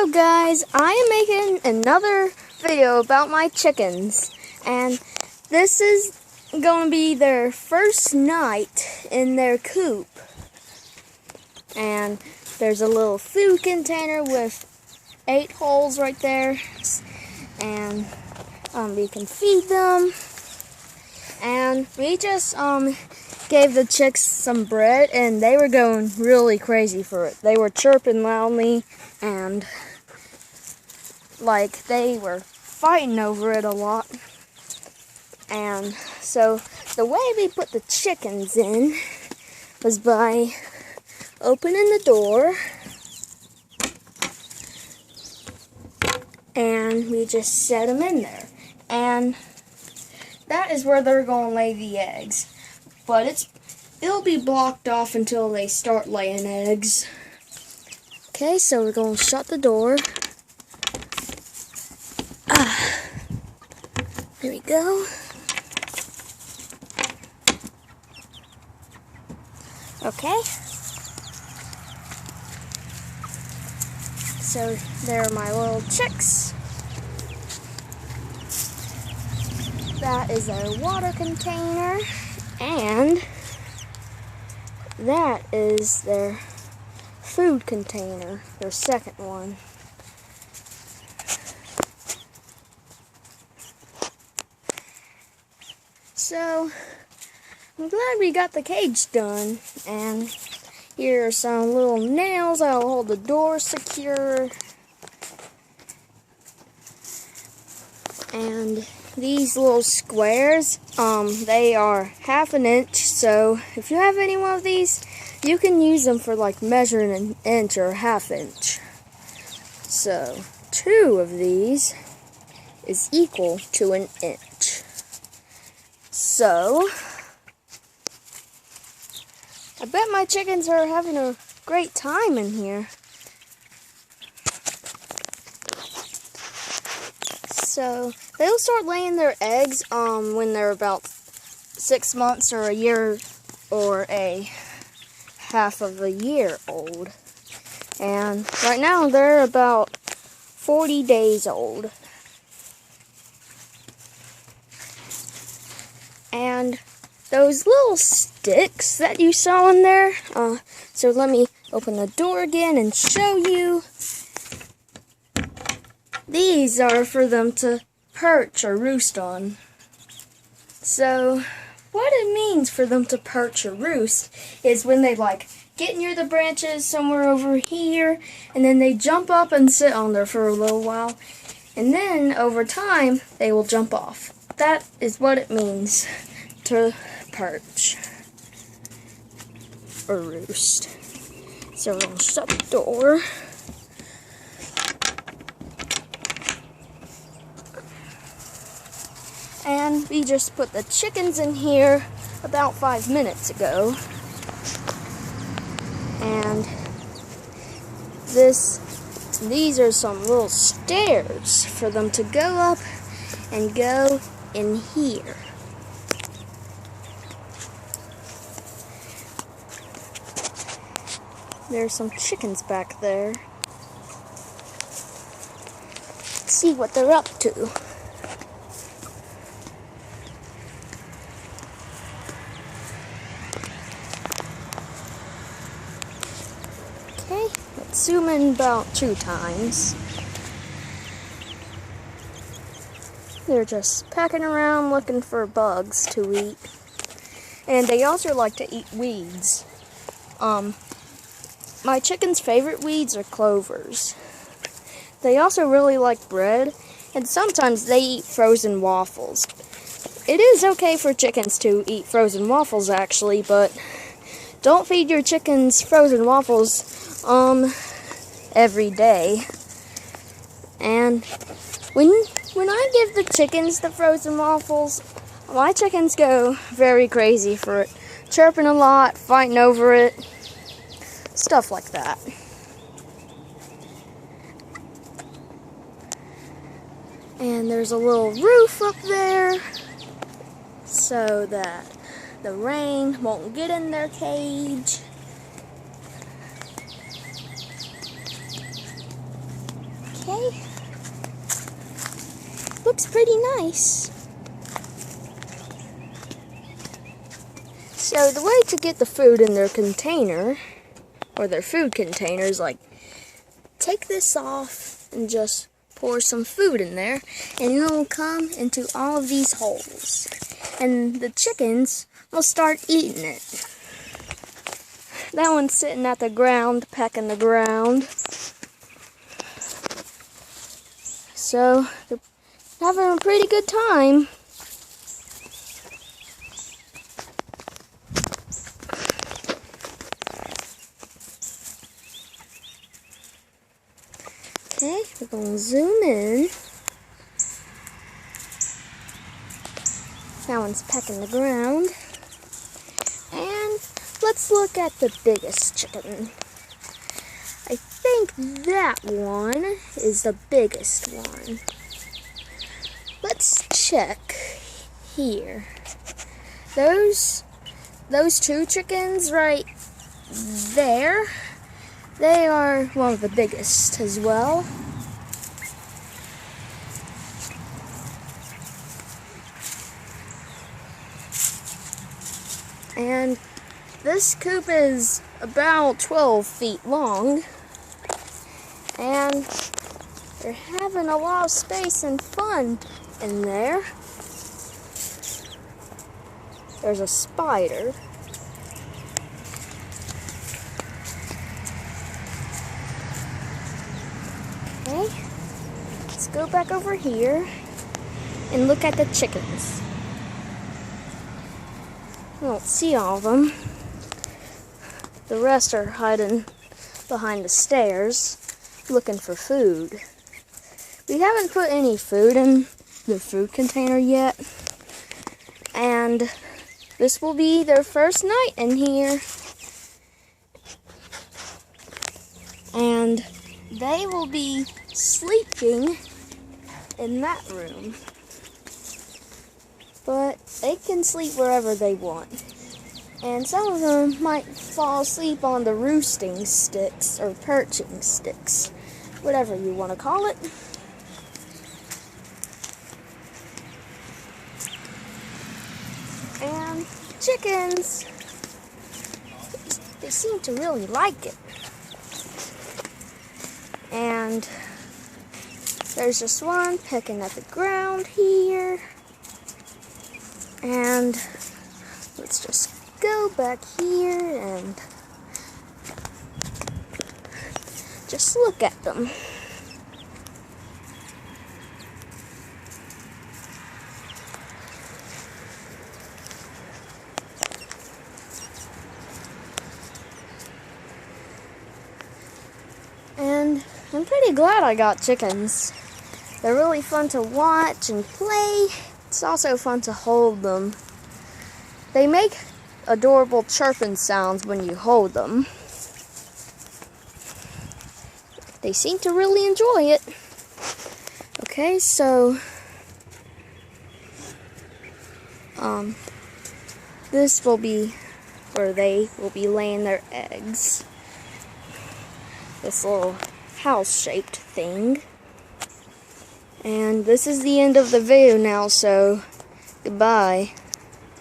Hello guys, I am making another video about my chickens, and this is going to be their first night in their coop. And there's a little food container with 8 holes right there, and we can feed them. And we just gave the chicks some bread, and they were going really crazy for it. They were chirping loudly, and like they were fighting over it a lot. And so the way we put the chickens in was by opening the door, and we just set them in there, and that is where they're going to lay the eggs. But it'll be blocked off until they start laying eggs. Okay, so we're going to shut the door. There we go. Okay. So there are my little chicks. That is their water container, and that is their food container, their second one. So I'm glad we got the cage done, and here are some little nails that'll hold the door secure. And these little squares, they are 1/2 inch, so if you have any one of these, you can use them for like measuring an inch or 1/2 inch. So 2 of these is equal to an inch. So I bet my chickens are having a great time in here. So they'll start laying their eggs when they're about 6 months or a year or a half of a year old. And right now they're about 40 days old. And those little sticks that you saw in there, so let me open the door again and show you. These are for them to perch or roost on. So what it means for them to perch or roost is when they like get near the branches somewhere over here, and then they jump up and sit on there for a little while, and then over time they will jump off. That is what it means to perch or roost. So we'll shut the door. And we just put the chickens in here about 5 minutes ago. And these are some little stairs for them to go up and go in here. There's some chickens back there. Let's see what they're up to. Okay, let's zoom in about 2 times. They're just pecking around looking for bugs to eat. And they also like to eat weeds. My chicken's favorite weeds are clovers. They also really like bread, and sometimes they eat frozen waffles. It is okay for chickens to eat frozen waffles actually, but don't feed your chickens frozen waffles every day. And when I give the chickens the frozen waffles, my chickens go very crazy for it, chirping a lot, fighting over it, stuff like that. And there's a little roof up there so that the rain won't get in their cage. Okay. Looks pretty nice. So the way to get the food in their container, or their food container, is like, take this off and just pour some food in there, and it'll come into all of these holes. And the chickens will start eating it. That one's sitting at the ground, pecking the ground. So, they're having a pretty good time. Okay, we're going to zoom in. That one's pecking the ground. And let's look at the biggest chicken. I think that one is the biggest one. Let's check here. Those two chickens right there, they are one of the biggest as well. And this coop is about 12 feet long. And they're having a lot of space and fun in there. There's a spider. Okay, let's go back over here and look at the chickens. I don't see all of them. The rest are hiding behind the stairs, looking for food. We haven't put any food in the food container yet, and this will be their first night in here. And they will be sleeping in that room. But they can sleep wherever they want. And some of them might fall asleep on the roosting sticks or perching sticks, whatever you want to call it. And chickens, they seem to really like it. And there's just one pecking at the ground here. And let's just go back here and just look at them. And I'm pretty glad I got chickens. They're really fun to watch and play. It's also fun to hold them. They make adorable chirping sounds when you hold them. They seem to really enjoy it. Okay, so this will be where they will be laying their eggs. This little house-shaped thing. And this is the end of the video now, so goodbye.